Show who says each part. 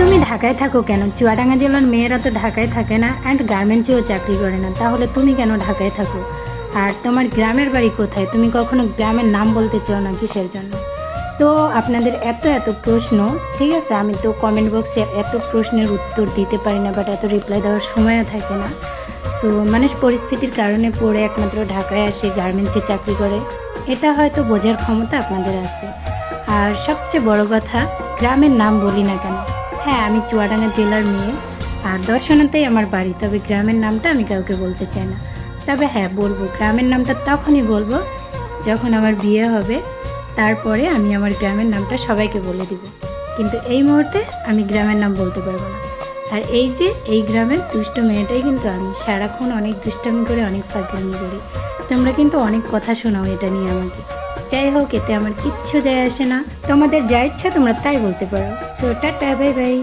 Speaker 1: তুমি ঢাকায় থাকো কেন? চুয়াডাঙ্গা জেলার মেয়েরা তো ঢাকায় থাকে না, অ্যান্ড গার্মেন্টসেও চাকরি করে না, তাহলে তুমি কেন ঢাকায় থাকো? আর তোমার গ্রামের বাড়ি কোথায়? তুমি কখনো গ্রামের নাম বলতে চাও না, কিসের জন্য? তো আপনাদের এত এত প্রশ্ন, ঠিক আছে, আমি তো কমেন্ট বক্সে এত প্রশ্নের উত্তর দিতে পারি না, বাট এত রিপ্লাই দেওয়ার সময়ও থাকে না। সো মানুষ পরিস্থিতির কারণে পড়ে একমাত্র ঢাকায় আসে, গার্মেন্টসে চাকরি করে। এটা হয়তো বোঝার ক্ষমতা আপনাদের আছে। আর সবচেয়ে বড় কথা, গ্রামের নাম বলি না কেন? হ্যাঁ, আমি চুয়াডাঙ্গা জেলার মেয়ে, আর দর্শনাতেই আমার বাড়ি, তবে গ্রামের নামটা আমি কাউকে বলতে চাই না। তবে হ্যাঁ, বলবো, গ্রামের নামটা তখনই বলবো যখন আমার বিয়ে হবে, তারপরে আমি আমার গ্রামের নামটা সবাইকে বলে দিব। কিন্তু এই মুহূর্তে আমি গ্রামের নাম বলতে পারবো না। আর এই যে এই গ্রামের দুষ্ট মেয়েটাই কিন্তু আমি, সারাক্ষণ অনেক দুষ্টামি করে, অনেক ফাজলামি করি। তোমরা কিন্তু অনেক কথা শোনাও এটা নিয়ে আমাকে। যাই হোক, এতে আমার কিচ্ছু যায় আসে না, তোমাদের যা ইচ্ছা তোমরা তাই বলতে পারো। So tata, bye bye.